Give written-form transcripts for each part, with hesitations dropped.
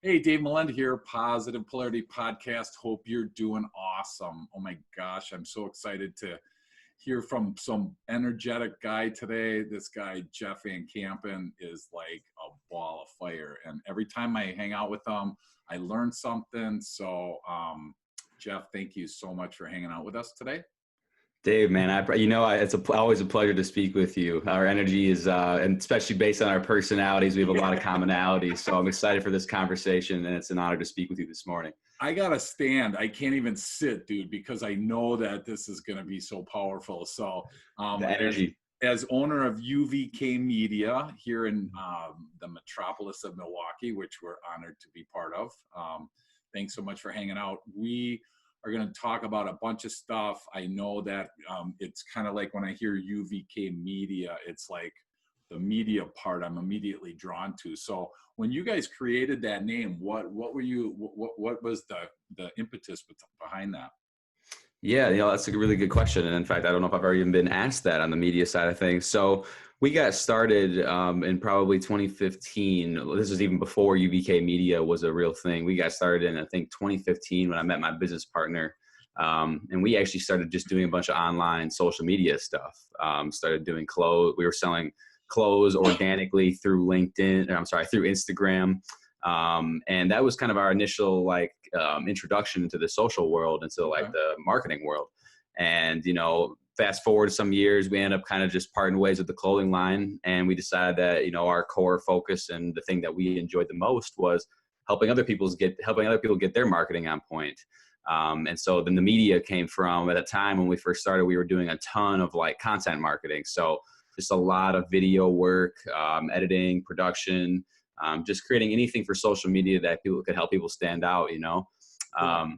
Hey, Dave Melenda here, Positive Polarity Podcast. Hope you're doing awesome. Oh my gosh, I'm so excited to hear from some energetic guy today. This guy, Jeff Van Kampen, is like a ball of fire. And every time I hang out with him, I learn something. So, Jeff, thank you so much for hanging out with us today. Dave, man, it's always a pleasure to speak with you. Our energy is, and especially based on our personalities, we have a lot of commonalities. So I'm excited for this conversation, and it's an honor to speak with you this morning. I gotta stand. I can't even sit, dude, because I know that this is going to be so powerful. So, The energy. as owner of UVK Media here in the metropolis of Milwaukee, which we're honored to be part of. Thanks so much for hanging out. We are going to talk about a bunch of stuff. I know that it's kind of like when I hear UVK Media, it's like the media part I'm immediately drawn to. So when you guys created that name, what was the impetus behind that? Yeah, that's a really good question. And in fact, I don't know if I've ever even been asked that on the media side of things. So we got started in probably 2015. This is even before UVK Media was a real thing. We got started in, I think, 2015 when I met my business partner. And we actually started just doing a bunch of online social media stuff. Started doing clothes. We were selling clothes organically through through Instagram. And that was kind of our initial introduction into the social world, into the marketing world. And, fast forward some years, we end up kind of just parting ways with the clothing line. And we decided that, our core focus and the thing that we enjoyed the most was helping other people get their marketing on point. And so then the media came from, at a time when we first started, we were doing a ton of content marketing. So just a lot of video work, editing, production, just creating anything for social media that people could help people stand out,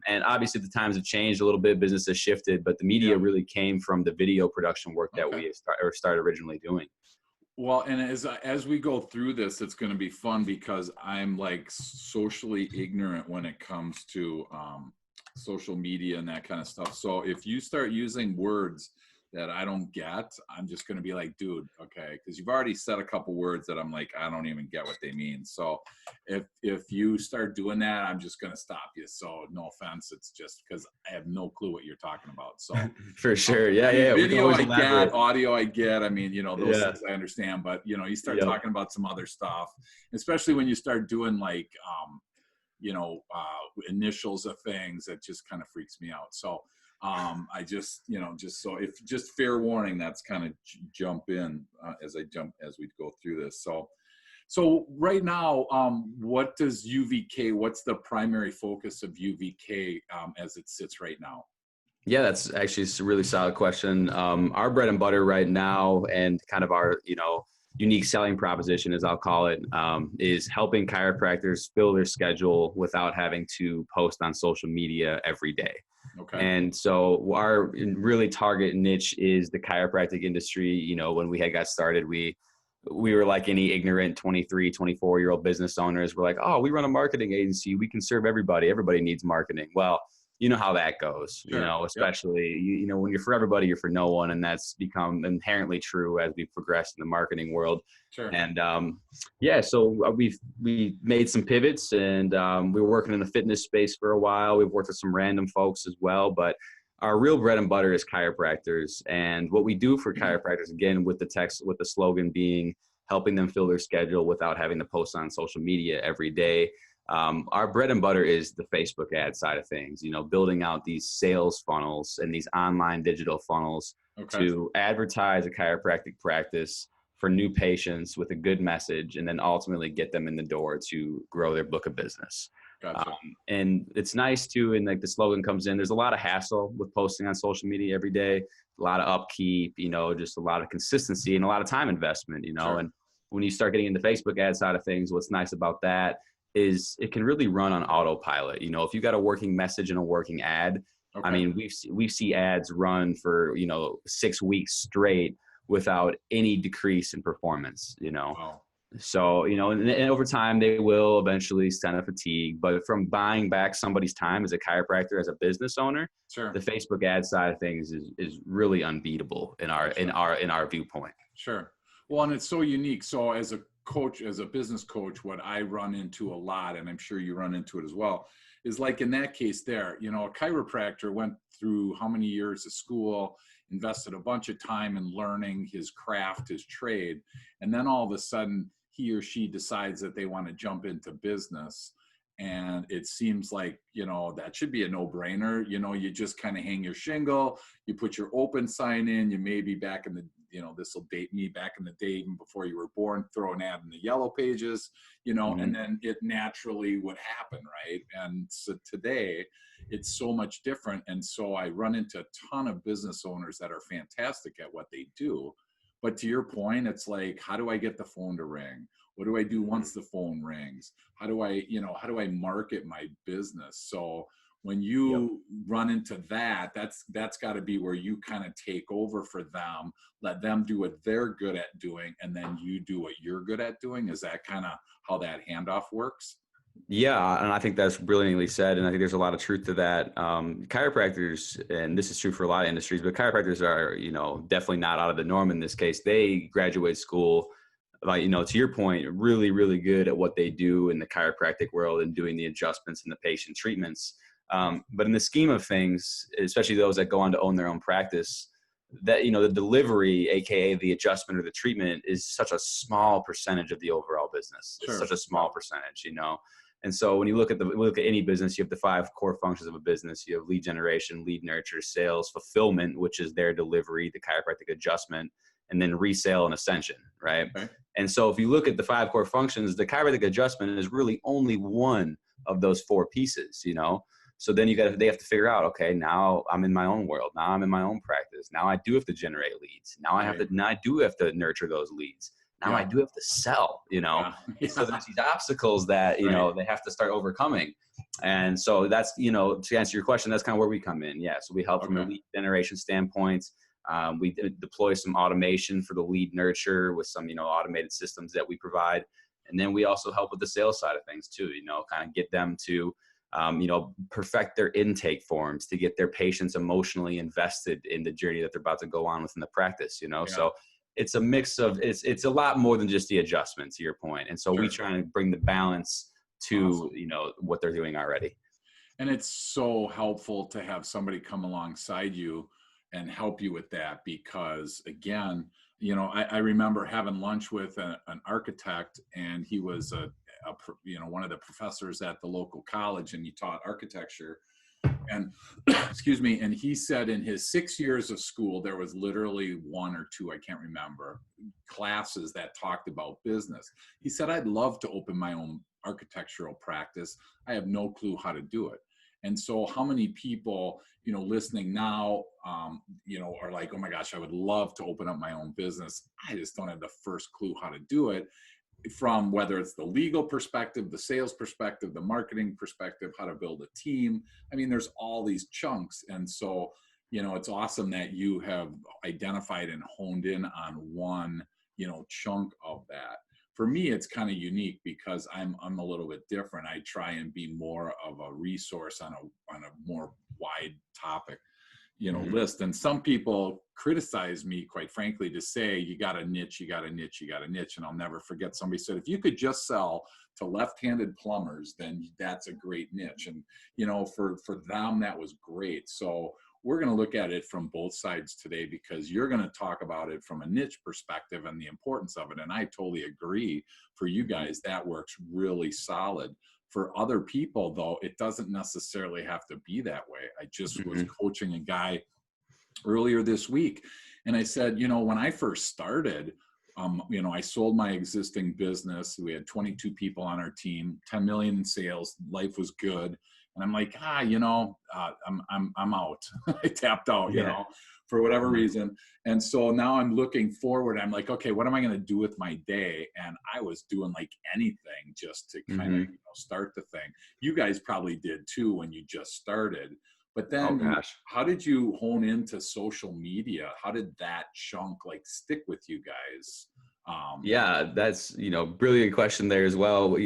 and obviously the times have changed a little bit, business has shifted, but the media really came from the video production work that we started originally doing. Well, and as we go through this, it's going to be fun because I'm socially ignorant when it comes to social media and that kind of stuff. So if you start using words that I don't get, I'm just going to be like, dude, okay, because you've already said a couple words that I'm like, I don't even get what they mean. So if you start doing that, I'm just going to stop you. So no offense, it's just because I have no clue what you're talking about. So for sure, yeah. Video I get, audio I get. I mean, those things I understand, but you start talking about some other stuff, especially when you start doing initials of things, that just kind of freaks me out. So I just fair warning, that's kind of jump in as we go through this. So right now, what's the primary focus of UVK as it sits right now? Yeah, that's actually a really solid question. Our bread and butter right now, and kind of our, unique selling proposition, as I'll call it, is helping chiropractors fill their schedule without having to post on social media every day. Okay. And so our really target niche is the chiropractic industry. When we had got started, we were like any ignorant 23, 24-year-old business owners. We're like, oh, we run a marketing agency. We can serve everybody. Everybody needs marketing. Well, you know how that goes, sure. Especially, when you're for everybody, you're for no one. And that's become inherently true as we progress in the marketing world. Sure. And so we made some pivots, and we were working in the fitness space for a while. We've worked with some random folks as well, but our real bread and butter is chiropractors. And what we do for chiropractors, again, with the slogan being helping them fill their schedule without having to post on social media every day. Our bread and butter is the Facebook ad side of things, building out these sales funnels and these online digital funnels to advertise a chiropractic practice for new patients with a good message, and then ultimately get them in the door to grow their book of business. Gotcha. And it's nice too, and the slogan comes in, there's a lot of hassle with posting on social media every day, a lot of upkeep, just a lot of consistency and a lot of time investment, Sure. And when you start getting into Facebook ad side of things, what's nice about that is it can really run on autopilot. If you got a working message and a working ad, I mean, we see ads run for, 6 weeks straight without any decrease in performance, Wow. So, and over time they will eventually kind of fatigue, but from buying back somebody's time as a chiropractor, as a business owner, Sure. the Facebook ad side of things is really unbeatable in our viewpoint. Sure. Well, and it's so unique. So as a coach, as a business coach, what I run into a lot, and I'm sure you run into it as well, is like in that case there, you know, a chiropractor went through how many years of school, invested a bunch of time in learning his craft, his trade, and then all of a sudden he or she decides that they want to jump into business. And it seems like, you know, that should be a no-brainer. You know, you just kind of hang your shingle, you put your open sign in, you maybe back in the, you know, this will date me, back in the day, even before you were born, throw an ad in the yellow pages, you know, Mhm. and then it naturally would happen, right? And so today it's so much different. And so I run into a ton of business owners that are fantastic at what they do. But to your point, it's like, how do I get the phone to ring? What do I do once the phone rings? How do I, you know, how do I market my business? So when Yep. you run into that, that's got to be where you kind of take over for them, let them do what they're good at doing, and then you do what you're good at doing. Is that kind of how that handoff works? Yeah, and I think that's brilliantly said, and I think there's a lot of truth to that. Chiropractors, and this is true for a lot of industries, but chiropractors are, you know, definitely not out of the norm in this case. They graduate school, like, you know, to your point, really, really good at what they do in the chiropractic world and doing the adjustments and the patient treatments. But in the scheme of things, especially those that go on to own their own practice, that, you know, the delivery, aka the adjustment or the treatment, is such a small percentage of the overall business. It's such Sure. a small percentage, you know. And so when you look at any business, you have the 5 core functions of a business. You have lead generation, lead nurture, sales, fulfillment, which is their delivery, the chiropractic adjustment, and then resale and ascension, right? Okay. And so if you look at the 5 core functions, the chiropractic adjustment is really only one of those 4 pieces, you know. So then they have to figure out, okay, now I'm in my own world. Now I'm in my own practice. Now I do have to generate leads. Right. Now I do have to nurture those leads. Now I Yeah. do have to sell, you know. Yeah. And so Yeah. there's these obstacles that, you Right. know, they have to start overcoming. And so that's, you know, to answer your question, that's kind of where we come in. Yeah. So we help from a Okay. lead generation standpoint. We deploy some automation for the lead nurture with some, you know, automated systems that we provide. And then we also help with the sales side of things too, you know, kind of get them to, you know, perfect their intake forms to get their patients emotionally invested in the journey that they're about to go on within the practice, you know. Yeah. So it's a mix of, it's a lot more than just the adjustment, to your point. And so we Sure. try to bring the balance to, Awesome. you know, what they're doing already. And it's so helpful to have somebody come alongside you and help you with that because, again, you know, I remember having lunch with an architect, and he was you know, one of the professors at the local college, and he taught architecture. And excuse me, and he said in his 6 years of school, there was literally 1 or 2, I can't remember, classes that talked about business. He said, I'd love to open my own architectural practice. I have no clue how to do it. And so how many people, you know, listening now, you know, are like, oh my gosh, I would love to open up my own business. I just don't have the first clue how to do it, from whether it's the legal perspective, the sales perspective, the marketing perspective, how to build a team. I mean, there's all these chunks. And so, you know, it's awesome that you have identified and honed in on one, you know, chunk of that. For me, it's kind of unique because I'm a little bit different. I try and be more of a resource on a more wide topic, you know, Mhm. list. And some people criticize me, quite frankly, to say, you got a niche, you got a niche, you got a niche. And I'll never forget, somebody said, if you could just sell to left-handed plumbers, then that's a great niche. And, you know, for them, that was great. So we're going to look at it from both sides today, because you're going to talk about it from a niche perspective and the importance of it. And I totally agree. For you guys, that works really solid. For other people, though, it doesn't necessarily have to be that way. I just was Mhm. coaching a guy earlier this week, and I said, you know, when I first started, you know, I sold my existing business. We had 22 people on our team, 10 million in sales. Life was good, and I'm like, you know, I'm out. I tapped out, you Yeah. know, for whatever Mhm. reason. And so now I'm looking forward. I'm like, okay, what am I going to do with my day? And I was doing like anything just to kind of, Mhm. you know, start the thing. You guys probably did too when you just started. But Oh then, gosh. how did you hone into social media? How did that chunk like stick with you guys? Yeah, that's, you know, brilliant question there as well.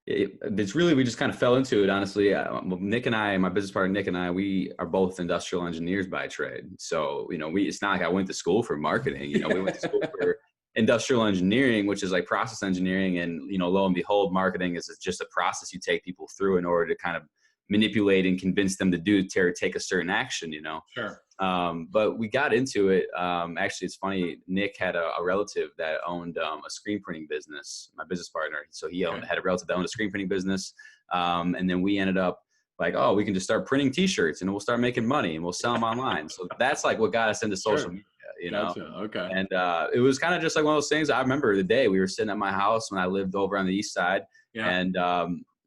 It's really, we just kind of fell into it, honestly. Nick and I, my business partner Nick and I, we are both industrial engineers by trade. So, you know, it's not like I went to school for marketing. You know, we went to school for industrial engineering, which is like process engineering. And, lo and behold, marketing is just a process you take people through in order to kind of manipulate and convince them to take a certain action, Sure. But we got into it. Actually, it's funny. Nick had a relative that owned a screen printing business, my business partner. So he had a relative that owned a screen printing business. And then we ended up like, oh, we can just start printing t-shirts and we'll start making money and we'll sell them online. So that's like what got us into social media, Gotcha. Okay. And it was kind of just like one of those things. I remember the day we were sitting at my house when I lived over on the east side. Yeah. And,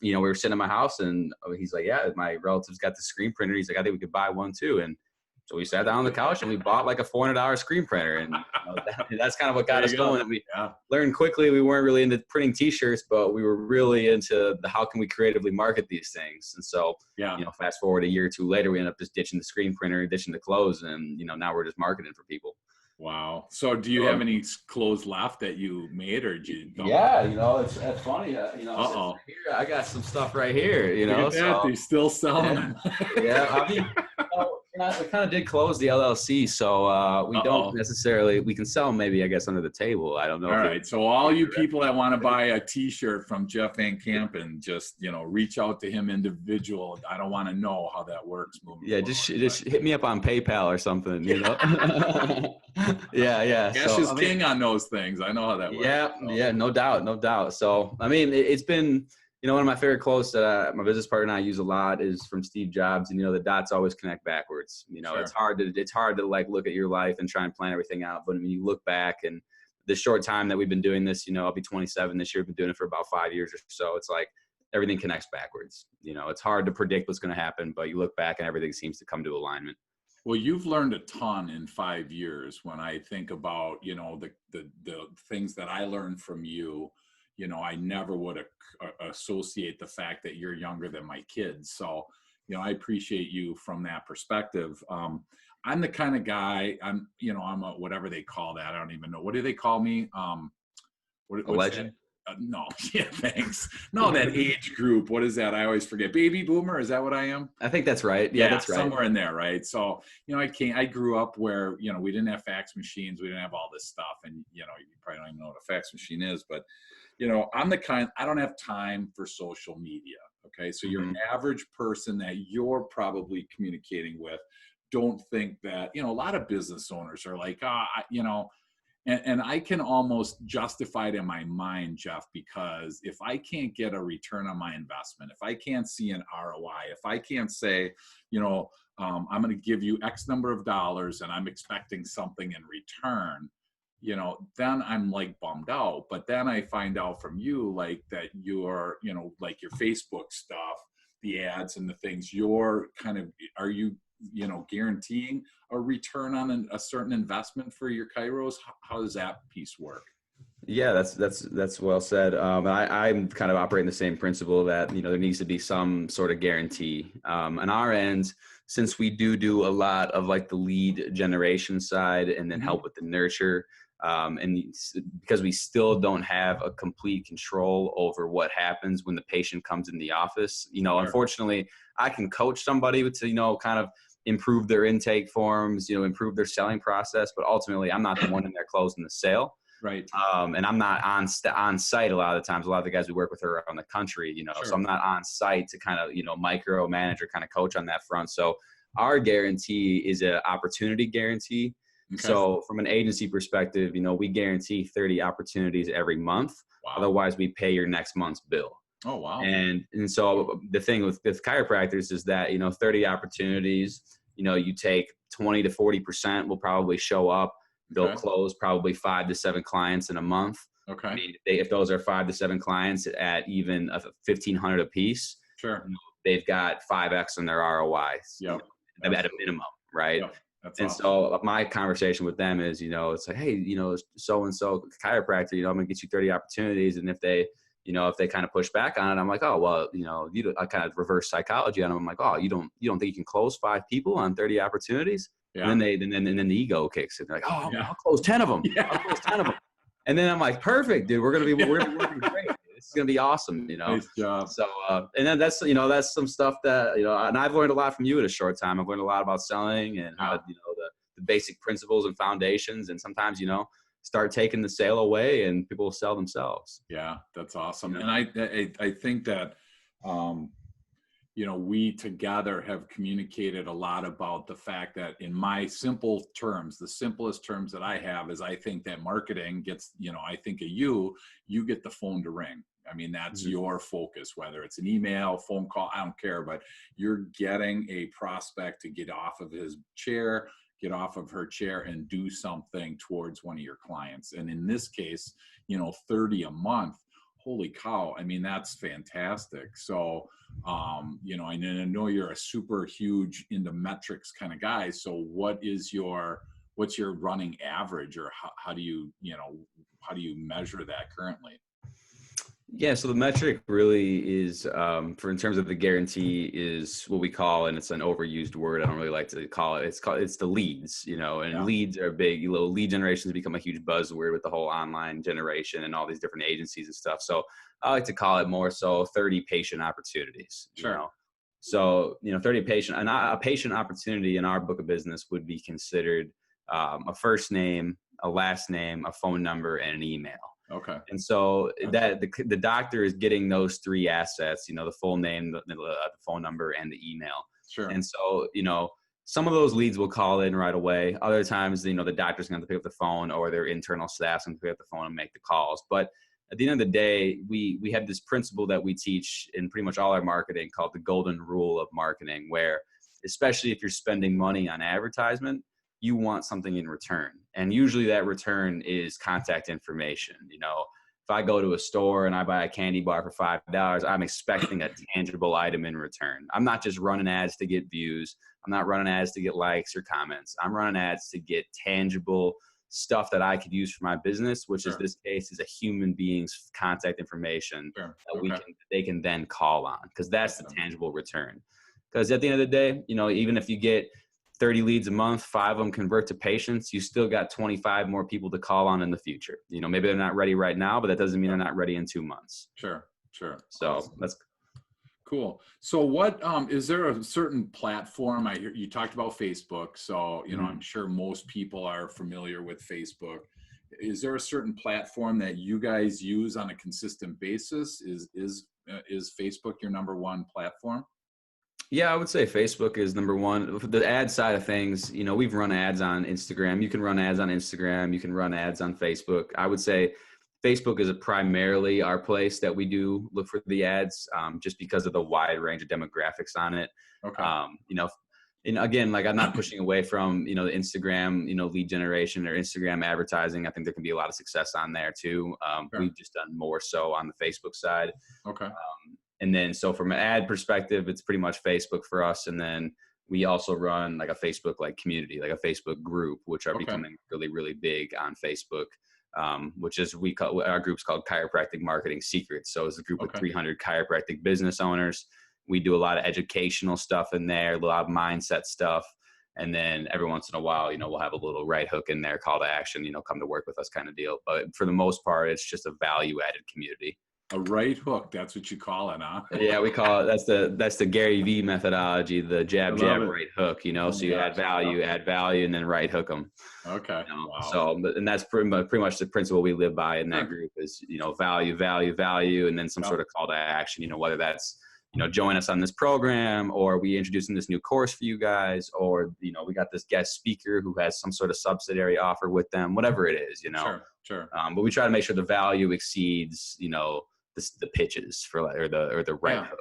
we were sitting at my house and he's like, yeah, my relative's got the screen printer. He's like, I think we could buy one too. And so we sat down on the couch and we bought like a $400 screen printer. And that's kind of what got us going. And we learned quickly we weren't really into printing t-shirts, but we were really into how can we creatively market these things. And so, fast forward a year or two later, we ended up just ditching the screen printer, ditching the clothes. And, now we're just marketing for people. Wow. So do you have any clothes left that you made or did you don't? Yeah, it's funny. Here, I got some stuff right here, Look at that. They're still selling them. Yeah. I mean, we kind of did close the LLC, so we don't necessarily, we can sell them maybe, I guess, under the table. I don't know. All right. So all you people that want to buy a t-shirt from Jeff Van Kampen, just, reach out to him individual. I don't want to know how that works moving forward, just hit me up on PayPal or something, Yeah. Cash is king on those things. I know how that works. Yeah, no doubt. So, I mean, it's been, one of my favorite quotes that my business partner and I use a lot is from Steve Jobs. And, the dots always connect backwards. Sure. It's hard to like look at your life and try and plan everything out. But when you look back and the short time that we've been doing this, I'll be 27 this year. We've been doing it for about 5 years or so. It's like everything connects backwards. It's hard to predict what's going to happen, but you look back and everything seems to come to alignment. Well, you've learned a ton in 5 years. When I think about, the things that I learned from you, I never would associate the fact that you're younger than my kids. So, I appreciate you from that perspective. I'm the kind of guy, I'm a, whatever they call that. I don't even know. What do they call me? A legend? No. Yeah, thanks. No, that age group. What is that? I always forget. Baby boomer. Is that what I am? I think that's right. Yeah, that's right. Somewhere in there. Right. So, I grew up where, we didn't have fax machines. We didn't have all this stuff. And, you probably don't even know what a fax machine is, but, I'm the kind, I don't have time for social media. Okay. So you're an average person that you're probably communicating with. Don't think that, a lot of business owners are like, and I can almost justify it in my mind, Jeff, because if I can't get a return on my investment, if I can't see an ROI, if I can't say, I'm going to give you X number of dollars and I'm expecting something in return, then I'm like bummed out. But then I find out from you, like that you're, like your Facebook stuff, the ads and the things, are you guaranteeing a return on a certain investment for your Kairos? How does that piece work? Yeah, that's well said. I'm kind of operating the same principle that, there needs to be some sort of guarantee. On our end, since we do a lot of like the lead generation side and then help with the nurture, and because we still don't have a complete control over what happens when the patient comes in the office, unfortunately, I can coach somebody to, kind of improve their intake forms, improve their selling process, but ultimately I'm not the one in there closing the sale. Right. And I'm not on site a lot of the times. A lot of the guys we work with are around the country, so I'm not on site to kind of, micromanage or kind of coach on that front. So our guarantee is an opportunity guarantee. Okay. So from an agency perspective, we guarantee 30 opportunities every month. Wow. Otherwise we pay your next month's bill. Oh, wow. And so the thing with chiropractors is that, 30 opportunities, you take 20 to 40% will probably show up. They'll close probably 5 to 7 clients in a month. Okay. I mean, if those are 5 to 7 clients at even $1,500 a piece, sure, they've got 5X on their ROI. Yep. At a minimum, right? Yep. That's and awesome. So my conversation with them is, it's like, hey, so-and-so chiropractor, I'm going to get you 30 opportunities. And if they kind of push back on it, I'm like, oh, well, I kind of reverse psychology on them. I'm like, oh, you don't think you can close 5 people on 30 opportunities? Yeah. And then the ego kicks in. They're like, oh, I'll close 10 of them. Yeah. I'll close 10 of them. And then I'm like, perfect, dude. We're gonna be working great. This is gonna be awesome. Nice job. So, and then that's some stuff that and I've learned a lot from you in a short time. I've learned a lot about selling and how the basic principles and foundations. And sometimes start taking the sale away, and people will sell themselves. Yeah, that's awesome. You know? And I think that, we together have communicated a lot about the fact that in my simple terms, the simplest terms that I have is I think that marketing gets, I think of you get the phone to ring. I mean, that's Mhm. your focus, whether it's an email, phone call, I don't care, but you're getting a prospect to get off of his chair, get off of her chair and do something towards one of your clients. And in this case, 30 a month, holy cow. I mean, that's fantastic. So, I know you're a super huge into metrics kind of guy. So what's your running average, or how do how do you measure that currently? Yeah, so the metric really is, for in terms of the guarantee, is what we call, and it's an overused word. I don't really like to call it. It's the leads, and Yeah. leads are big. Lead generation has become a huge buzzword with the whole online generation and all these different agencies and stuff. So I like to call it more so 30 patient opportunities. Sure. So 30 patient, and a patient opportunity in our book of business would be considered a first name, a last name, a phone number, and an email. Okay. And so Gotcha. that the doctor is getting those three assets, the full name, the phone number, and the email. Sure. And so, some of those leads will call in right away. Other times, the doctor's going to pick up the phone, or their internal staff's going to pick up the phone and make the calls. But at the end of the day, we have this principle that we teach in pretty much all our marketing called the golden rule of marketing, where especially if you're spending money on advertisement, you want something in return. And usually that return is contact information. If I go to a store and I buy a candy bar for $5, I'm expecting a tangible item in return. I'm not just running ads to get views. I'm not running ads to get likes or comments. I'm running ads to get tangible stuff that I could use for my business, which is Sure. this case is a human being's contact information Sure. that Okay. they can then call on, because that's the Gotcha. tangible return. Because at the end of the day, even if you get 30 leads a month, 5 of them convert to patients, you still got 25 more people to call on in the future. Maybe they're not ready right now, but that doesn't mean they're not ready in 2 months. Sure. Sure. So Awesome. that's Cool. So what is there a certain platform? I hear you talked about Facebook. So, I'm sure most people are familiar with Facebook. Is there a certain platform that you guys use on a consistent basis? Is Facebook your number one platform? Yeah, I would say Facebook is number one. For the ad side of things, we've run ads on Instagram. You can run ads on Instagram. You can run ads on Facebook. I would say Facebook is primarily our place that we do look for the ads, just because of the wide range of demographics on it. Okay. And again, like, I'm not pushing away from, the Instagram, lead generation or Instagram advertising. I think there can be a lot of success on there too. Sure. We've just done more so on the Facebook side. Okay. And then, so from an ad perspective, it's pretty much Facebook for us. And then we also run like a Facebook community, like a Facebook group, which are Okay. becoming really, really big on Facebook. Which is, we call our group's called Chiropractic Marketing Secrets. So it's a group of 300 chiropractic business owners. We do a lot of educational stuff in there, a lot of mindset stuff. And then every once in a while, we'll have a little right hook in there, call to action, come to work with us kind of deal. But for the most part, it's just a value added community. A right hook. That's what you call it, huh? Yeah, we call it, that's the Gary V methodology, the jab, right hook, Oh so you add value, and then right hook them. Okay. Wow. So, and that's pretty much the principle we live by in that group is, value, and then some sort of call to action, whether that's, join us on this program, or we introducing this new course for you guys, or, we got this guest speaker who has some sort of subsidiary offer with them, whatever it is, Sure. But we try to make sure the value exceeds, the pitches or the right hook.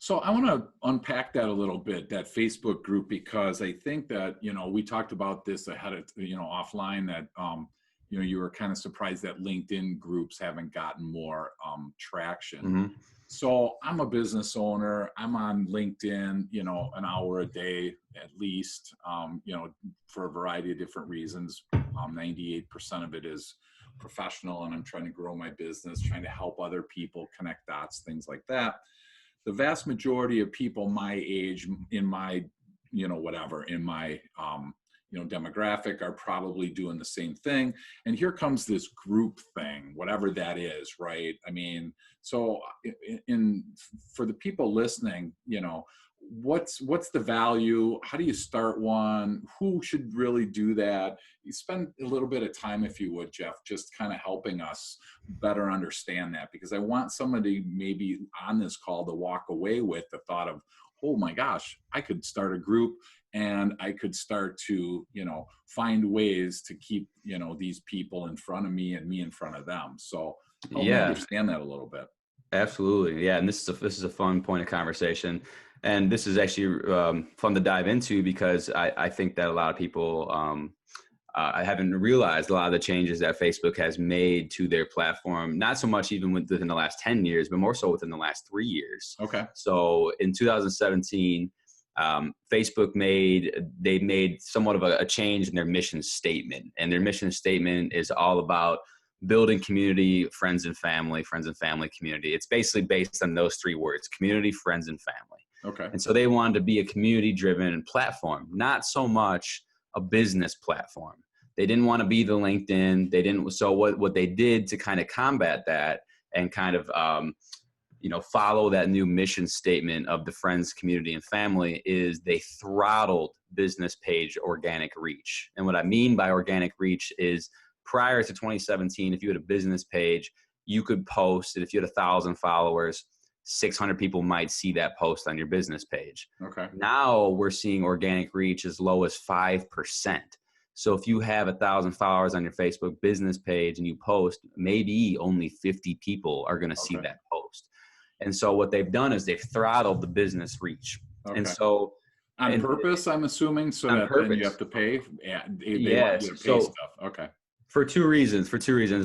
So I want to unpack that a little bit, that Facebook group, because I think that, we talked about this ahead of, offline, that, you were kind of surprised that LinkedIn groups haven't gotten more traction. Mm-hmm. So I'm a business owner. I'm on LinkedIn, an hour a day at least, for a variety of different reasons. 98% of it is professional, and I'm trying to grow my business, trying to help other people connect dots, things like that. The vast majority of people my age, in my, in my, demographic, are probably doing the same thing. And here comes this group thing, whatever that is, right? I mean, so for the people listening, what's the value? How do you start one? Who should really do that? You spend a little bit of time, if you would, Jeff, just kind of helping us better understand that, because I want somebody maybe on this call to walk away with the thought of, oh my gosh, I could start a group and I could start to, find ways to keep, these people in front of me and me in front of them. So help me Yeah, understand that a little bit. absolutely. Yeah. And this is a fun point of conversation. And this is actually fun to dive into because I think that a lot of people I haven't realized a lot of the changes that Facebook has made to their platform, not so much even within the last 10 years, but more so within the last 3 years. Okay. So in 2017, Facebook made somewhat of a change in their mission statement. And their mission statement is all about building community, friends and family community. It's basically based on those 3 words: community, friends, and family. Okay. And so they wanted to be a community driven platform, not so much a business platform. They didn't want to be the LinkedIn. They didn't. So what they did to kind of combat that and kind of, follow that new mission statement of the friends, community, and family is they throttled business page organic reach. And what I mean by organic reach is prior to 2017, if you had a business page, you could post, and if you had 1,000 followers, 600 people might see that post on your business page. Okay. Now we're seeing organic reach as low as 5%. So if you have 1,000 followers on your Facebook business page and you post, maybe only 50 people are going to see that post. And so what they've done is they've throttled the business reach. Okay. And so on purpose, I'm assuming, so that then you have to pay. Yeah, they want you to pay stuff. Okay. For two reasons.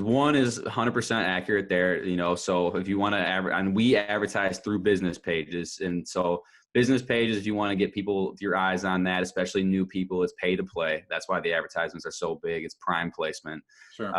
One is 100% accurate there. So if you want to and we advertise through business pages. And so business pages, if you want to get people, your eyes on that, especially new people, it's pay to play. That's why the advertisements are so big. It's prime placement. Sure.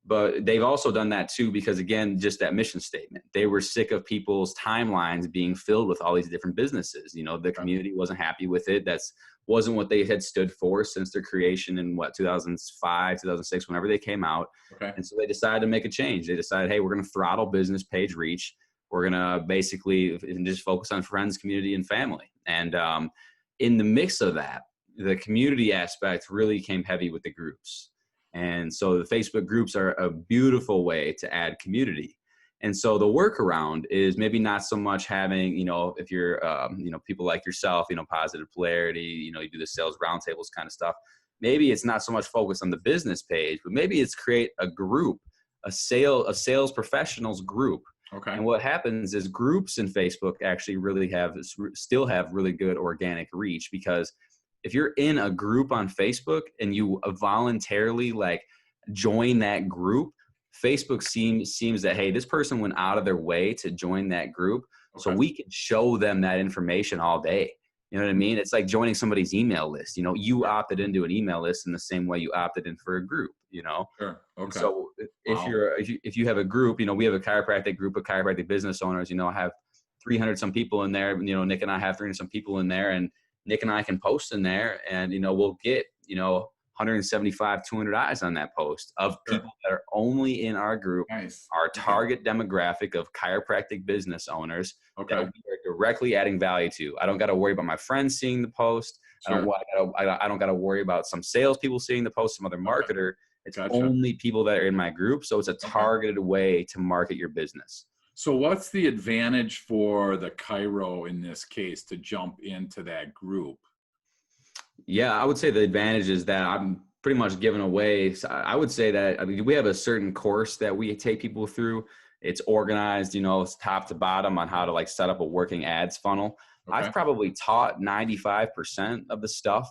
But they've also done that too, because again, just that mission statement, they were sick of people's timelines being filled with all these different businesses. The community wasn't happy with it. That's wasn't what they had stood for since their creation in 2005, 2006, whenever they came out. Okay. And so they decided to make a change. They decided, hey, we're going to throttle business page reach. We're going to basically just focus on friends, community, and family. And in the mix of that, the community aspect really came heavy with the groups. And so the Facebook groups are a beautiful way to add community. And so the workaround is maybe not so much having, if you're, people like yourself, positive polarity, you do the sales roundtables kind of stuff. Maybe it's not so much focused on the business page, but maybe it's create a group, a sales professionals group. Okay. And what happens is groups in Facebook actually really still have really good organic reach, because if you're in a group on Facebook and you voluntarily join that group, Facebook seems that, hey, this person went out of their way to join that group. Okay. So we can show them that information all day. You know what I mean? It's like joining somebody's email list. You opted into an email list in the same way you opted in for a group, Sure. Okay. So if you have a group, we have a chiropractic group of chiropractic business owners, I have 300 some people in there, Nick and I have 300 some people in there, and Nick and I can post in there, and, we'll get, 175, 200 eyes on that post of people that are only in our group. Nice. Our target demographic of chiropractic business owners that we are directly adding value to. I don't got to worry about my friends seeing the post. Sure. I don't got to worry about some salespeople seeing the post, some other marketer. It's only people that are in my group. So it's a targeted way to market your business. So what's the advantage for the chiro in this case to jump into that group? Yeah, I would say the advantage is that I'm pretty much giving away. So I would say that we have a certain course that we take people through. It's organized, it's top to bottom on how to set up a working ads funnel. Okay. I've probably taught 95% of the stuff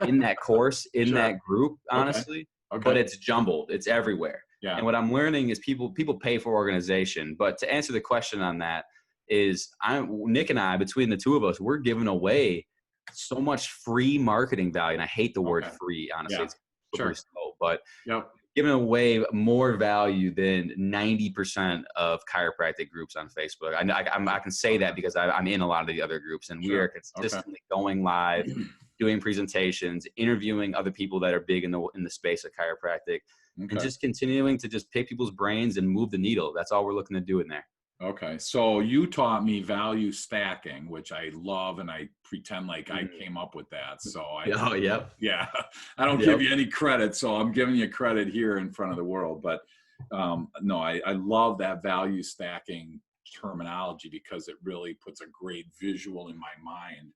in that course, in that group, honestly, but it's jumbled. It's everywhere. Yeah. And what I'm learning is people pay for organization. But to answer the question on that is Nick and I, between the two of us, we're giving away so much free marketing value. And I hate the word free, honestly. It's slow, but giving away more value than 90% of chiropractic groups on Facebook. I can say that because I'm in a lot of the other groups, and we are consistently going live, doing presentations, interviewing other people that are big in the space of chiropractic, and just continuing to just pick people's brains and move the needle. That's all we're looking to do in there. Okay. So you taught me value stacking, which I love, and I pretend like I Mhm. came up with that. So Oh, yep. yeah, I don't give Yep. you any credit. So I'm giving you credit here in front of the world. But no, I love that value stacking terminology because it really puts a great visual in my mind.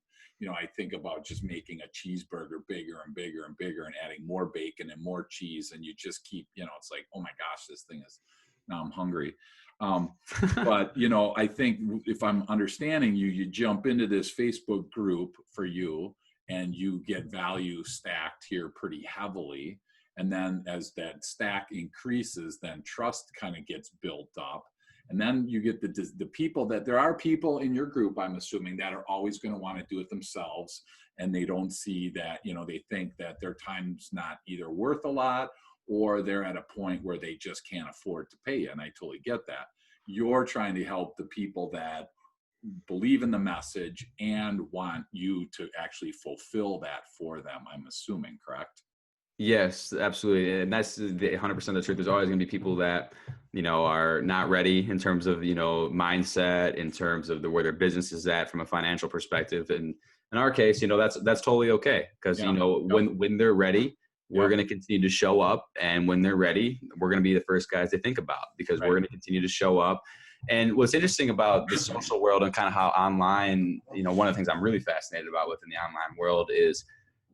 I think about just making a cheeseburger bigger and bigger and bigger and adding more bacon and more cheese. And you just keep, it's like, oh my gosh, this thing is, now I'm hungry. Um, but I think if I'm understanding you, you jump into this Facebook group for you and you get value stacked here pretty heavily, and then as that stack increases, then trust kind of gets built up, and then you get the people that there are people in your group, I'm assuming, that are always going to want to do it themselves, and they don't see that, they think that their time's not either worth a lot, or they're at a point where they just can't afford to pay you, and I totally get that. You're trying to help the people that believe in the message and want you to actually fulfill that for them, I'm assuming, correct? Yes, absolutely. And that's the 100% the truth. There's always going to be people that, are not ready in terms of, mindset, in terms of where their business is at from a financial perspective. And in our case, that's totally okay. Because, Yeah. Yep. when they're ready, we're Yep. going to continue to show up. And when they're ready, we're going to be the first guys they think about because we're Right. going to continue to show up. And what's interesting about the social world and kind of how online, one of the things I'm really fascinated about within the online world is,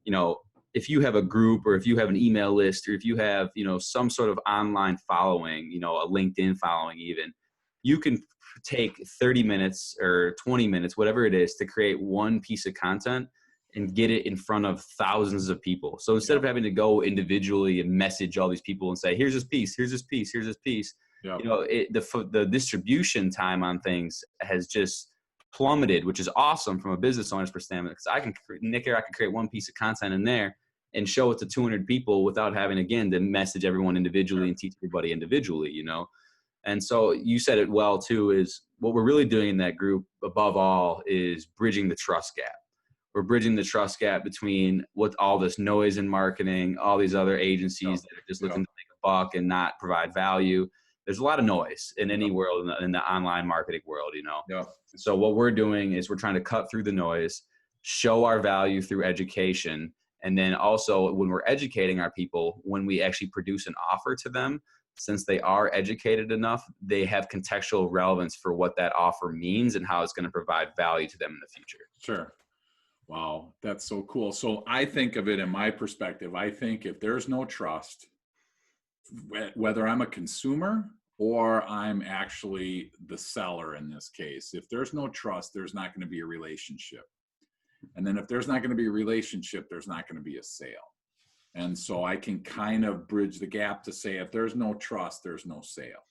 you know, if you have a group or if you have an email list or if you have, some sort of online following, a LinkedIn following even, you can take 30 minutes or 20 minutes, whatever it is, to create one piece of content and get it in front of thousands of people. So instead Yep. of having to go individually and message all these people and say, here's this piece, here's this piece, here's this piece, Yep. the distribution time on things has just plummeted, which is awesome from a business owner's perspective. Because Nick here, I can create one piece of content in there and show it to 200 people without having, again, to message everyone individually Sure. and teach everybody individually. And so you said it well too, is what we're really doing in that group above all is bridging the trust gap. We're bridging the trust gap between what all this noise in marketing, all these other Yep. agencies that are just Yep. looking to make a buck and not provide value. There's a lot of noise in any Yep. world, in the online marketing world. Yep. So what we're doing is we're trying to cut through the noise, show our value through education, and then also when we're educating our people, when we actually produce an offer to them, since they are educated enough, they have contextual relevance for what that offer means and how it's going to provide value to them in the future. Sure. Wow, that's so cool. So I think of it in my perspective. I think if there's no trust, whether I'm a consumer or I'm actually the seller in this case, if there's no trust, there's not going to be a relationship. And then if there's not going to be a relationship, there's not going to be a sale. And so I can kind of bridge the gap to say if there's no trust, there's no sale.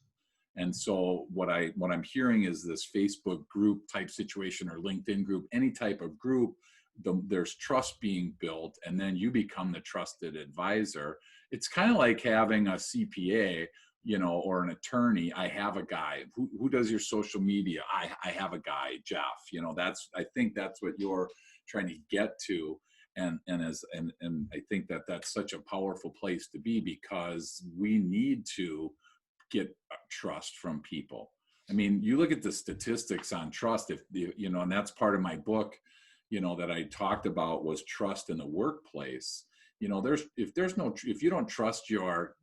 And so what I'm hearing is this Facebook group type situation or LinkedIn group, any type of group, there's trust being built, and then you become the trusted advisor. It's kind of like having a CPA, or an attorney. I have a guy who does your social media. I have a guy, Jeff. I think that's what you're trying to get to. And I think that that's such a powerful place to be because we need to get trust from people. I mean, you look at the statistics on trust, and that's part of my book, that I talked about was trust in the workplace. If you don't trust your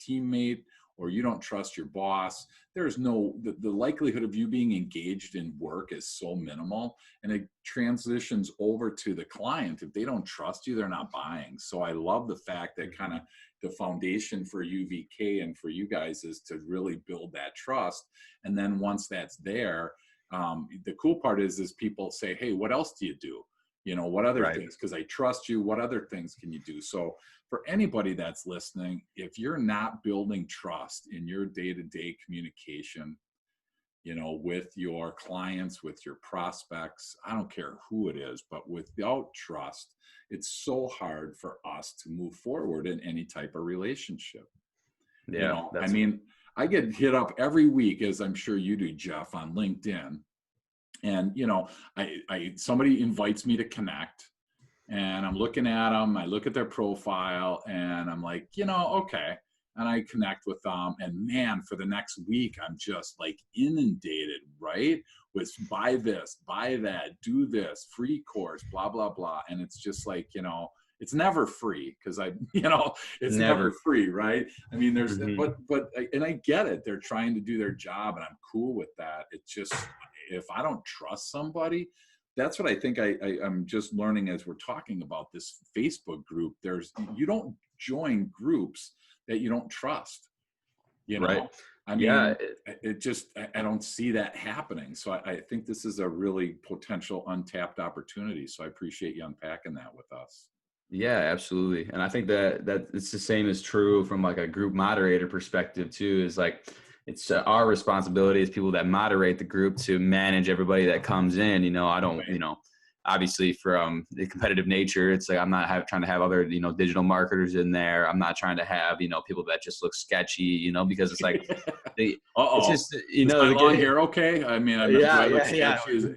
teammate or you don't trust your boss, the likelihood of you being engaged in work is so minimal, and it transitions over to the client. If they don't trust you, they're not buying. So I love the fact that kind of the foundation for UVK and for you guys is to really build that trust. And then once that's there, the cool part is people say, hey, what else do you do? What other Right. things? Because I trust you. What other things can you do? So for anybody that's listening, if you're not building trust in your day-to-day communication, with your clients, with your prospects, I don't care who it is, but without trust, it's so hard for us to move forward in any type of relationship. Yeah, I that's mean, I get hit up every week, as I'm sure you do, Jeff, on LinkedIn. And, somebody invites me to connect, and I'm looking at them. I look at their profile and I'm like, okay. and I connect with them, and man, for the next week, I'm just like inundated, right? With buy this, buy that, do this, free course, blah, blah, blah. And it's just like, it's never free because it's never Never. free, right? I mean, Hmm. and I get it. They're trying to do their job and I'm cool with that. It's just, if I don't trust somebody, that's what I think I'm just learning as we're talking about this Facebook group. You don't join groups that you don't trust, you Right. know? I Yeah. mean, I don't see that happening. So I think this is a really potential untapped opportunity. So I appreciate you unpacking that with us. Yeah, absolutely. And I think that it's the same is true from like a group moderator perspective too, is like it's our responsibility as people that moderate the group to manage everybody that comes in. I don't, Right. obviously from the competitive nature, it's like I'm not trying to have other, digital marketers in there. I'm not trying to have, people that just look sketchy, because it's like the, it's Uh-oh. just, Is my long hair okay? I mean, do yeah, I look yeah, yeah. sketchy?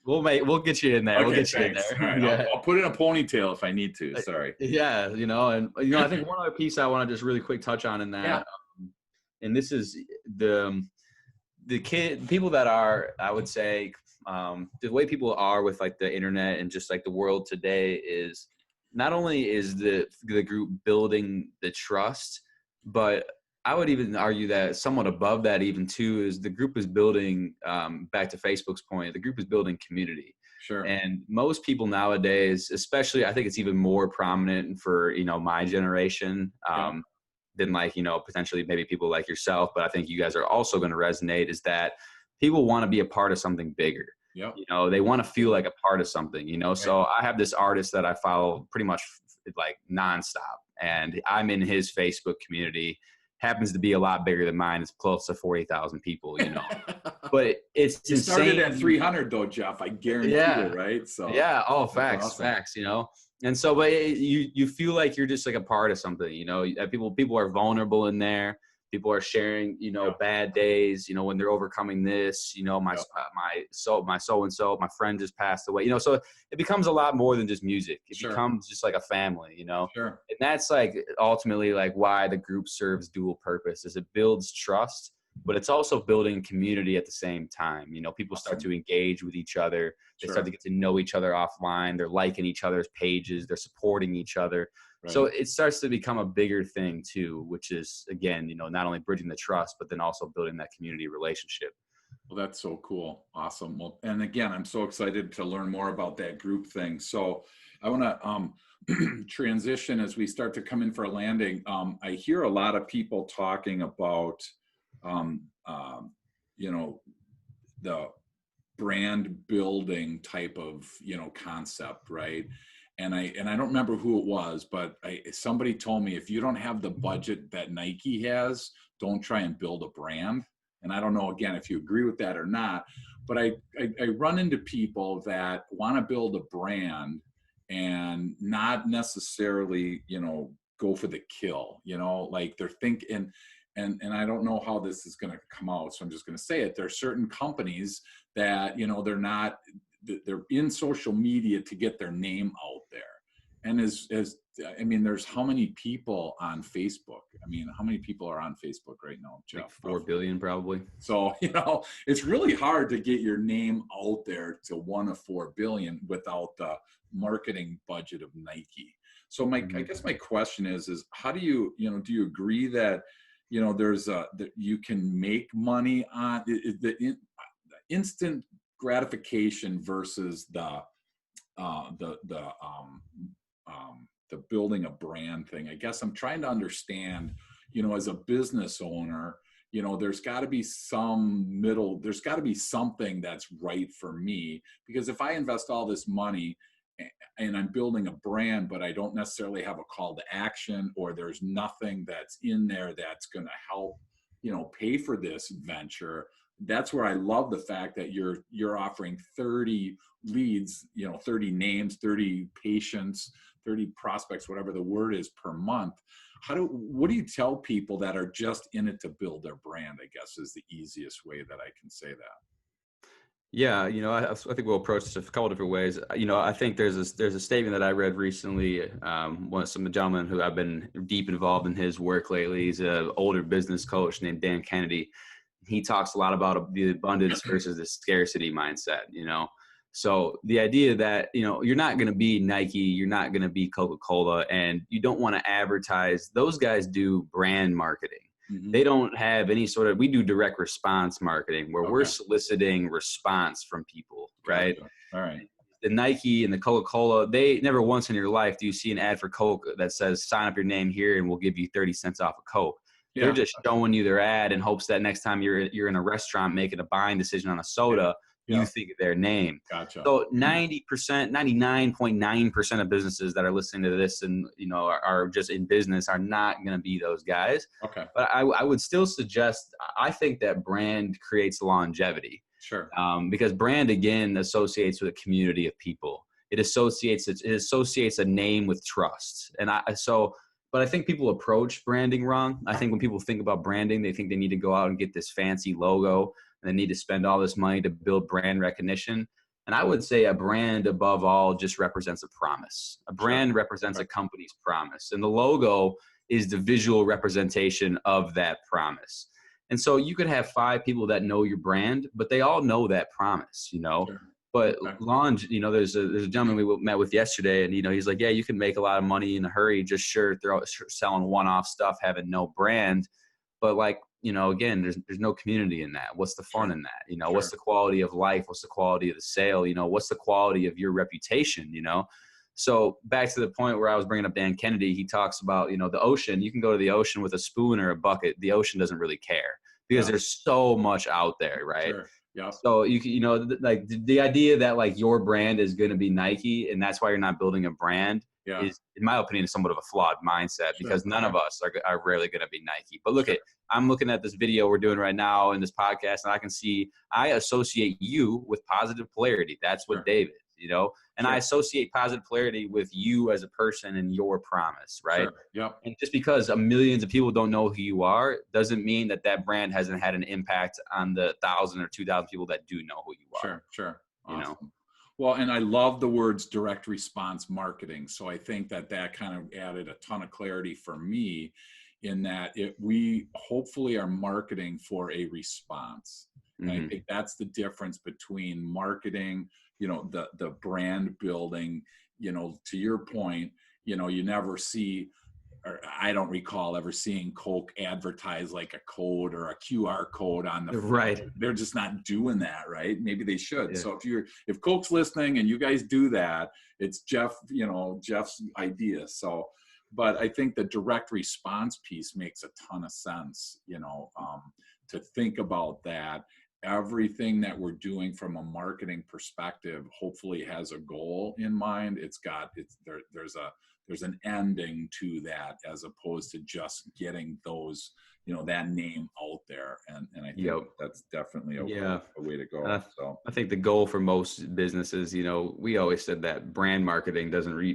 We'll get you in there. We'll Okay, get you in thanks. All there. right. Yeah. I'll put in a ponytail if I need to. Sorry. Yeah, and I think one other piece I want to just really quick touch on in Yeah. that, and this is the people that are, I would say, the way people are with like the internet and just like the world today is not only is the group building the trust, but I would even argue that somewhat above that even too is the group is building, back to Facebook's point, the group is building community. Sure. And most people nowadays, especially, I think it's even more prominent for, my generation, Yeah. than like, potentially maybe people like yourself. But I think you guys are also going to resonate is that people want to be a part of something bigger. Yep. They want to feel like a part of something, Right. So I have this artist that I follow pretty much like nonstop, and I'm in his Facebook community. Happens to be a lot bigger than mine. It's close to 40,000 people, but it's You started at insane. 300 though, Jeff. I guarantee you, Yeah. right? So Yeah. Oh, that's facts, awesome. facts, And so, but you feel like you're just like a part of something, people are vulnerable in there. People are sharing, Yeah. bad days, when they're overcoming this, Yeah. my so-and-so, my friend just passed away, so it becomes a lot more than just music. It Sure. becomes just like a family, Sure. and that's like ultimately like why the group serves dual purpose is it builds trust, but it's also building community at the same time. People start Awesome. to engage with each other. They start Sure. to get to know each other offline. They're liking each other's pages. They're supporting each other. So Right. it starts to become a bigger thing too, which is again, not only bridging the trust, but then also building that community relationship. Well, that's so cool. Awesome. Well, and again, I'm so excited to learn more about that group thing. So I want to transition as we start to come in for a landing. I hear a lot of people talking about, um, um, you know, the brand building type of, concept, right? And I don't remember who it was, but somebody told me if you don't have the budget that Nike has, don't try and build a brand. And I don't know, again, if you agree with that or not, but I run into people that want to build a brand and not necessarily, go for the kill, like they're thinking, and I don't know how this is going to come out. So I'm just going to say it. There are certain companies that, they're in social media to get their name out there. And I mean, there's how many people on Facebook? I mean, how many people are on Facebook right now, Jeff? Like 4 billion probably. So, it's really hard to get your name out there to one of 4 billion without the marketing budget of Nike. So I guess my question is how do you, do you agree that, that you can make money on the instant gratification versus the building a brand thing? I guess I'm trying to understand, as a business owner, there's got to be there's got to be something that's right for me, because if I invest all this money and I'm building a brand, but I don't necessarily have a call to action, or there's nothing that's in there that's going to help, pay for this venture. That's where I love the fact that you're offering 30 leads, 30 names, 30 patients, 30 prospects, whatever the word is, per month. What do you tell people that are just in it to build their brand, I guess is the easiest way that I can say that? Yeah, I think we'll approach this a couple different ways. I think there's a statement that I read recently. Some gentleman who I've been deep involved in his work lately. He's an older business coach named Dan Kennedy. He talks a lot about the abundance versus the scarcity mindset. So the idea that you're not going to be Nike, you're not going to be Coca-Cola, and you don't want to advertise. Those guys do brand marketing. Hmm. They don't have any sort of, we do direct response marketing where we're Okay. soliciting response from people, right? Gotcha. All right. The Nike and the Coca-Cola, they never once in your life do you see an ad for Coke that says sign up your name here and we'll give you 30 cents off a Coke. They're Yeah. just showing you their ad in hopes that next time you're in a restaurant making a buying decision on a soda, Yeah. you think of their name. Gotcha. So 90%, 99.9% of businesses that are listening to this and are just in business are not going to be those guys. Okay. But I would still suggest, I think that brand creates longevity. Sure. Because brand again associates with a community of people. It associates a name with trust, but I think people approach branding wrong. I think when people think about branding, they think they need to go out and get this fancy logo and they need to spend all this money to build brand recognition. And I would say a brand above all just represents a promise. A brand represents a company's promise, and the logo is the visual representation of that promise. And so you could have 5 people that know your brand, but they all know that promise. Sure. But Okay. there's a gentleman we met with yesterday, and he's like, yeah, you can make a lot of money in a hurry, just selling one-off stuff, having no brand. But again, there's no community in that. What's the fun Sure. in that? What's Sure. the quality of life? What's the quality of the sale? What's the quality of your reputation? So back to the point where I was bringing up Dan Kennedy, he talks about, the ocean. You can go to the ocean with a spoon or a bucket. The ocean doesn't really care because Yeah. there's so much out there, right? Sure. Yep. So like the idea that like your brand is going to be Nike and that's why you're not building a brand Yeah. is, in my opinion, somewhat of a flawed mindset Sure. because none Okay. of us are really going to be Nike. But Sure. I'm looking at this video we're doing right now in this podcast, and I can see I associate you with positive polarity. That's what Sure. Dave is. And I Sure. associate positive polarity with you as a person and your promise, right? Sure. Yep. And just because millions of people don't know who you are doesn't mean that brand hasn't had an impact on the 1,000 or 2,000 people that do know who you are. Sure. Sure. You know, Awesome. Well, and I love the words direct response marketing. So I think that kind of added a ton of clarity for me in that we hopefully are marketing for a response. And I hmm think that's the difference between marketing, the brand building, to your point, you never see, or I don't recall ever seeing Coke advertise like a code or a QR code on the front. right. They're just not doing that, right? Maybe they should. Yeah. So if Coke's listening and you guys do that, it's Jeff's idea. So, but I think the direct response piece makes a ton of sense, to think about that. Everything that we're doing from a marketing perspective hopefully has a goal in mind. There's an ending to that as opposed to just getting those, that name out there. And I think Yep. that's definitely Yeah. a way to And go. So I think the goal for most businesses, we always said that brand marketing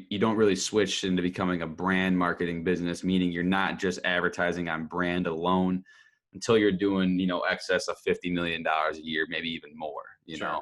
you don't really switch into becoming a brand marketing business, meaning you're not just advertising on brand alone until you're doing, excess of $50 million a year, maybe even more. sure.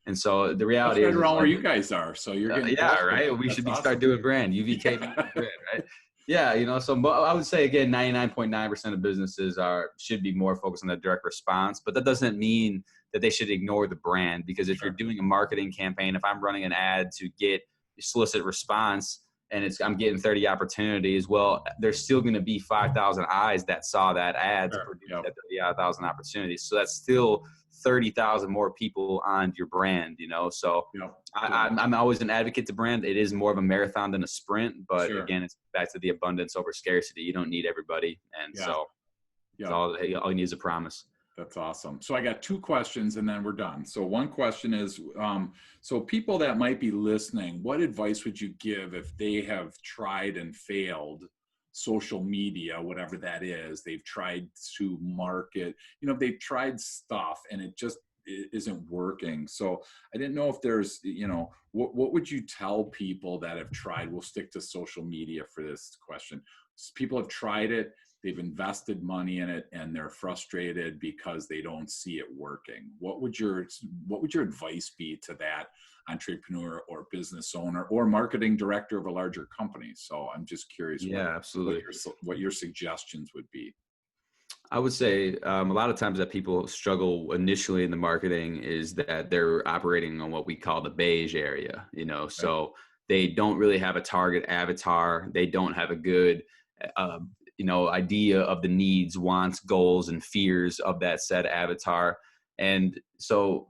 And so the That's reality right is around where like, you guys are. So you're getting close yeah, to right. that. We That's should start awesome. doing brand, UVK Media Yeah. brand, right? Yeah, so but I would say again, 99.9% of businesses should be more focused on the direct response, but that doesn't mean that they should ignore the brand because if you're Sure. doing a marketing campaign, if I'm running an ad to get solicit response and I'm getting 30 opportunities, well, there's still going to be 5,000 eyes that saw that ad to Sure. produce Yep. that 30,000 opportunities. So that's still 30,000 more people on your brand, So Yep. I'm always an advocate to brand. It is more of a marathon than a sprint, but Sure. again, it's back to the abundance over scarcity. You don't need everybody, and Yeah. so it's Yeah. all you need is a promise. That's awesome. So I got 2 questions and then we're done. So one question is, so people that might be listening, what advice would you give if they have tried and failed social media, whatever that is? They've tried to market, they've tried stuff and it just isn't working. So I didn't know if there's, what would you tell people that have tried? We'll stick to social media for this question. People have tried it. they've invested money in it and they're frustrated because they don't see it working. What would your advice be to that entrepreneur or business owner or marketing director of a larger company? So I'm just curious Yeah, absolutely. what your suggestions would be. I would say a lot of times that people struggle initially in the marketing is that they're operating on what we call the beige area, Right. so they don't really have a target avatar. They don't have a good, uh, idea of the needs, wants, goals, and fears of that said avatar. And so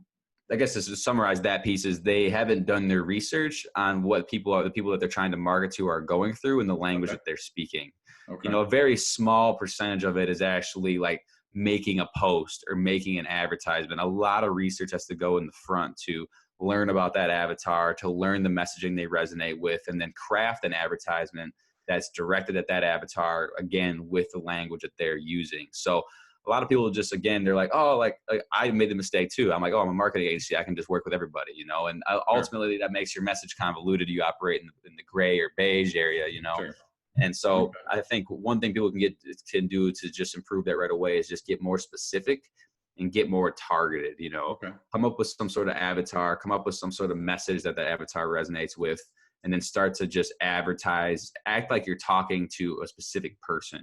I guess to summarize that piece is they haven't done their research on what the people that they're trying to market to are going through and the language Okay. that they're speaking. Okay. A very small percentage of it is actually like making a post or making an advertisement. A lot of research has to go in the front to learn about that avatar, to learn the messaging they resonate with, and then craft an advertisement that's directed at that avatar, again, with the language that they're using. So a lot of people just, again, they're like, oh, like I made the mistake too. I'm like, oh, I'm a marketing agency. I can just work with everybody, and ultimately that makes your message convoluted. You operate in the gray or beige area, Sure. And so Okay. I think one thing people can do to just improve that right away is just get more specific and get more targeted, Okay. come up with some sort of avatar, come up with some sort of message that the avatar resonates with, and then start to just advertise, act like you're talking to a specific person,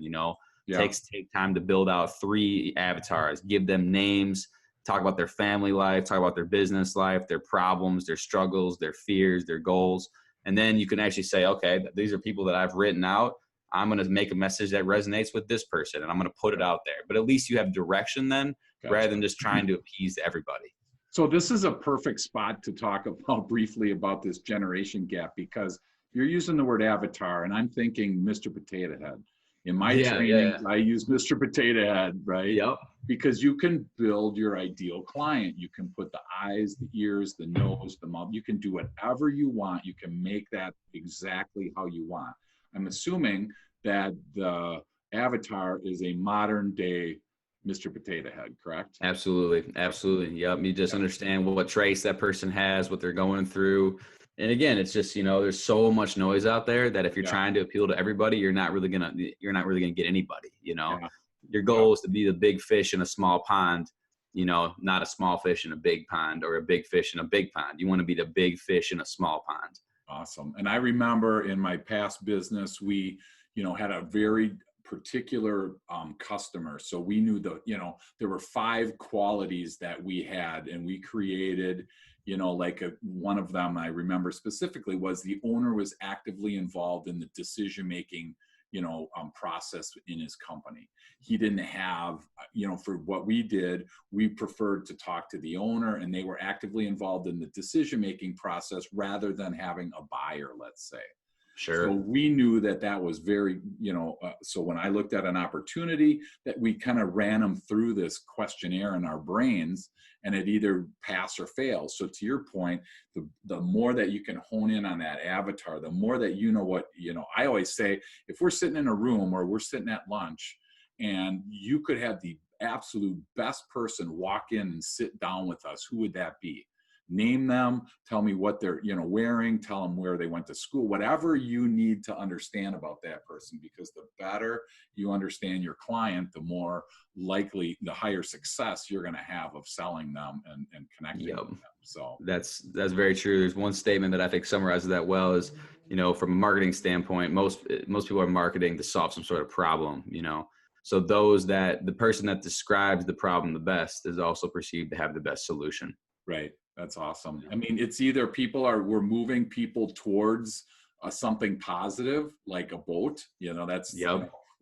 Yeah. take time to build out 3 avatars, give them names, talk about their family life, talk about their business life, their problems, their struggles, their fears, their goals. And then you can actually say, okay, these are people that I've written out. I'm going to make a message that resonates with this person and I'm going to put it out there. But at least you have direction then, Gotcha. rather than just trying to appease everybody. So this is a perfect spot to talk about briefly about this generation gap, because you're using the word avatar and I'm thinking Mr. Potato Head. In my training, I use Mr. Potato Head, right? Yep. Because you can build your ideal client. You can put the eyes, the ears, the nose, the mouth. You can do whatever you want. You can make that exactly how you want. I'm assuming that the avatar is a modern day Mr. Potato Head, correct? Absolutely. Absolutely. Yep. You just understand what traits that person has, what they're going through. And again, it's just, there's so much noise out there that if you're trying to appeal to everybody, you're not really going to get anybody, Your goal is to be the big fish in a small pond, not a small fish in a big pond or a big fish in a big pond. You want to be the big fish in a small pond. Awesome. And I remember in my past business, we, had a very particular customer. So we knew there were 5 qualities that we had, and we created, one of them I remember specifically was the owner was actively involved in the decision-making, process in his company. He didn't have, for what we did, we preferred to talk to the owner and they were actively involved in the decision-making process rather than having a buyer, let's say. Sure. So we knew that was very, so when I looked at an opportunity, that we kind of ran them through this questionnaire in our brains and it either pass or fail. So to your point, the more that you can hone in on that avatar, the more that I always say, if we're sitting in a room or we're sitting at lunch and you could have the absolute best person walk in and sit down with us, who would that be? Name them, tell me what they're wearing, tell them where they went to school, whatever you need to understand about that person, because the better you understand your client, the more likely, the higher success you're going to have of selling them and connecting with them. So that's very true. There's one statement that I think summarizes that well is, from a marketing standpoint, most people are marketing to solve some sort of problem, so the person that describes the problem the best is also perceived to have the best solution. Right. That's awesome. I mean, it's either we're moving people towards something positive, like a boat, that's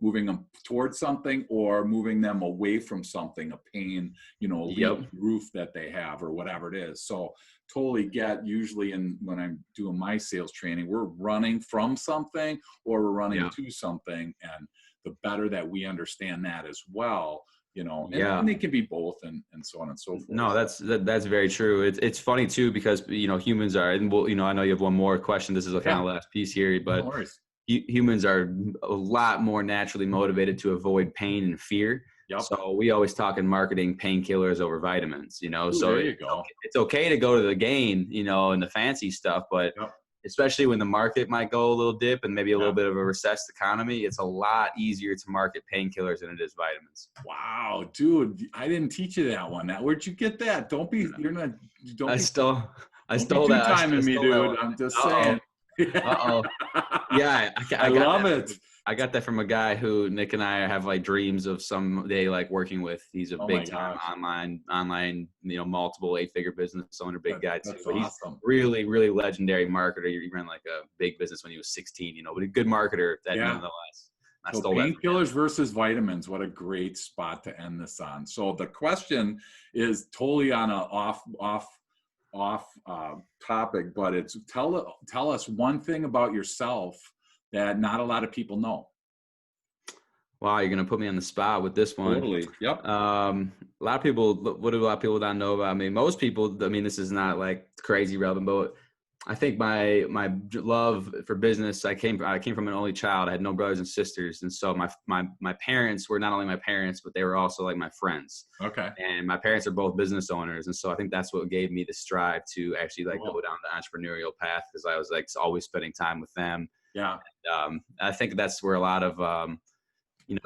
moving them towards something, or moving them away from something, a pain, a roof that they have or whatever it is. So totally usually when I'm doing my sales training, we're running from something or we're running to something. And the better that we understand that as well, and they can be both and so on and so forth. No, that's very true. It's funny too, because, humans are, and I know you have one more question. This is the kind of last piece here, but humans are a lot more naturally motivated to avoid pain and fear. Yep. So we always talk in marketing painkillers over vitamins, Ooh, so there you go. it's okay to go to the gain, and the fancy stuff, but especially when the market might go a little dip and maybe a little bit of a recessed economy, it's a lot easier to market painkillers than it is vitamins. Wow, dude, I didn't teach you that one. Where'd you get that? Don't be, you're not, I don't be, stole, I don't be stole that. two-timing me, stole that dude. one. I'm just Uh-oh. saying. Uh-oh. Yeah, I got love that. it. I got that from a guy who Nick and I have like dreams of someday like working with. He's a Oh my big time gosh. online, multiple 8-figure business owner, big guy too. That's But he's awesome. really, really legendary marketer. He ran like a big business when he was 16, but a good marketer that nonetheless. I So stole that from him. painkillers versus vitamins. What a great spot to end this on. So the question is totally on a off topic, but it's tell us one thing about yourself that not a lot of people know. Wow, you're gonna put me on the spot with this one. Totally. Yep. A lot of people. What do a lot of people not know about me? Most people. I mean, this is not like crazy relevant, but I think my love for business. I came from an only child. I had no brothers and sisters, and so my parents were not only my parents, but they were also like my friends. Okay. And my parents are both business owners, and so I think that's what gave me the strive to actually like Cool. go down the entrepreneurial path, because I was like always spending time with them. Yeah. And, I think that's where a lot of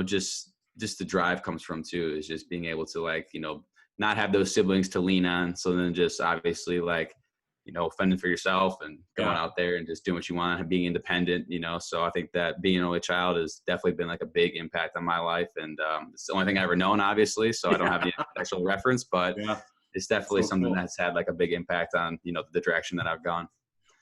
just the drive comes from too, is just being able to like, not have those siblings to lean on. So then just obviously like, fending for yourself and going out there and just doing what you want and being independent, So I think that being an only child has definitely been like a big impact on my life. And it's the only thing I've ever known, obviously. So I don't have any actual reference, but it's definitely something that's had like a big impact on, the direction that I've gone.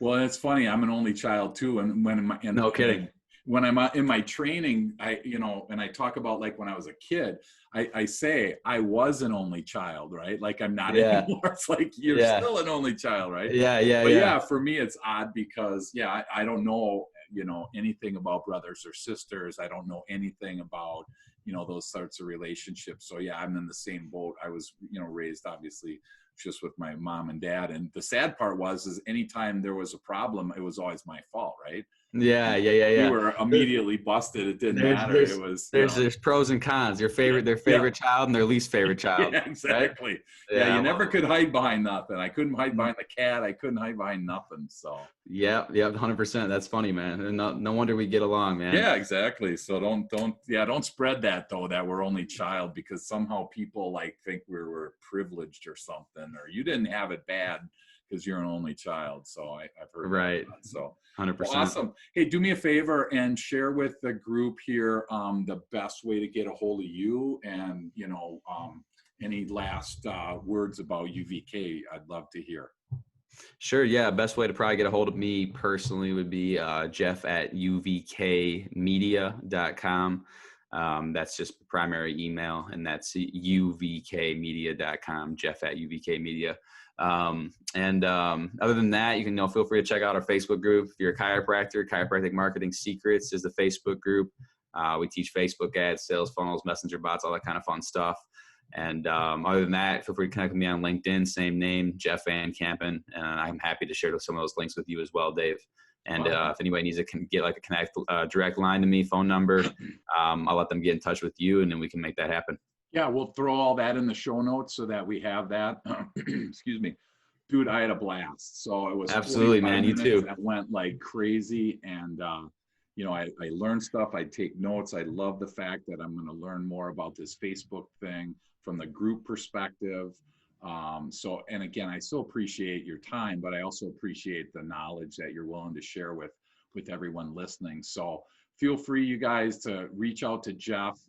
Well, it's funny. I'm an only child too. And No kidding. When I'm in my training, and I talk about like when I was a kid, I say I was an only child, right? Like I'm not anymore. It's like you're still an only child, right? Yeah. For me, it's odd because I don't know, anything about brothers or sisters. I don't know anything about, those sorts of relationships. So yeah, I'm in the same boat. I was, raised obviously just with my mom and dad. And the sad part is anytime there was a problem, it was always my fault, right? Yeah. We were immediately busted. It didn't matter. It was there's pros and cons. Their favorite child and their least favorite child. Yeah, exactly. Right? Yeah, you never could hide behind nothing. I couldn't hide behind the cat. I couldn't hide behind nothing. So 100%. That's funny, man. And no wonder we get along, man. Yeah, exactly. So don't spread that though, that we're only child, because somehow people like think we were privileged or something, or you didn't have it bad because you're an only child. So I've heard right. That. So 100%. Well, awesome. Hey, do me a favor and share with the group here the best way to get a hold of you, and any last words about UVK. I'd love to hear. Sure. Yeah. Best way to probably get a hold of me personally would be Jeff at UVKmedia.com. That's just the primary email, and that's UVKmedia.com, Jeff at UVK Media. Other than that, you can feel free to check out our Facebook group. If you're a chiropractor, Chiropractic Marketing Secrets is the Facebook group. We teach Facebook ads, sales funnels, messenger bots, all that kind of fun stuff. And other than that, feel free to connect with me on LinkedIn, same name, Jeff Van Kampen, and I'm happy to share some of those links with you as well, Dave. And if anybody needs to get like a direct line to me, phone number, I'll let them get in touch with you, and then we can make that happen. Yeah, we'll throw all that in the show notes so that we have that. Excuse me. Dude, I had a blast. So it was absolutely, man. You too. That went like crazy. And, I learned stuff. I take notes. I love the fact that I'm going to learn more about this Facebook thing from the group perspective. And again, I so appreciate your time, but I also appreciate the knowledge that you're willing to share with everyone listening. So feel free, you guys, to reach out to Jeff.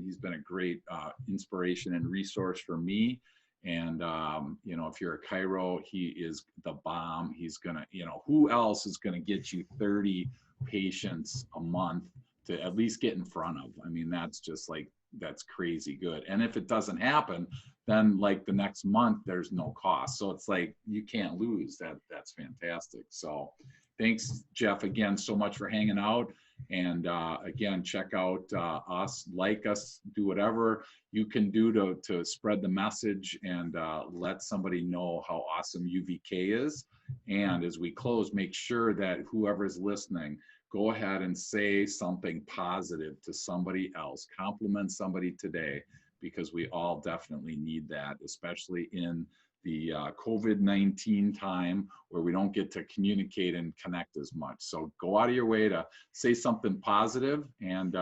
He's been a great inspiration and resource for me. And, if you're a chiro, he is the bomb. He's going to, who else is going to get you 30 patients a month to at least get in front of? I mean, that's just like, that's crazy good. And if it doesn't happen, then like the next month, there's no cost. So it's like, you can't lose. That's fantastic. So thanks, Jeff, again, so much for hanging out. And again, check out us, like us, do whatever you can do to spread the message and let somebody know how awesome UVK is. And as we close, make sure that whoever's listening, go ahead and say something positive to somebody else. Compliment somebody today, because we all definitely need that, especially in COVID-19 time where we don't get to communicate and connect as much. So go out of your way to say something positive and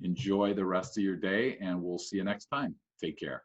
enjoy the rest of your day, and we'll see you next time. Take care.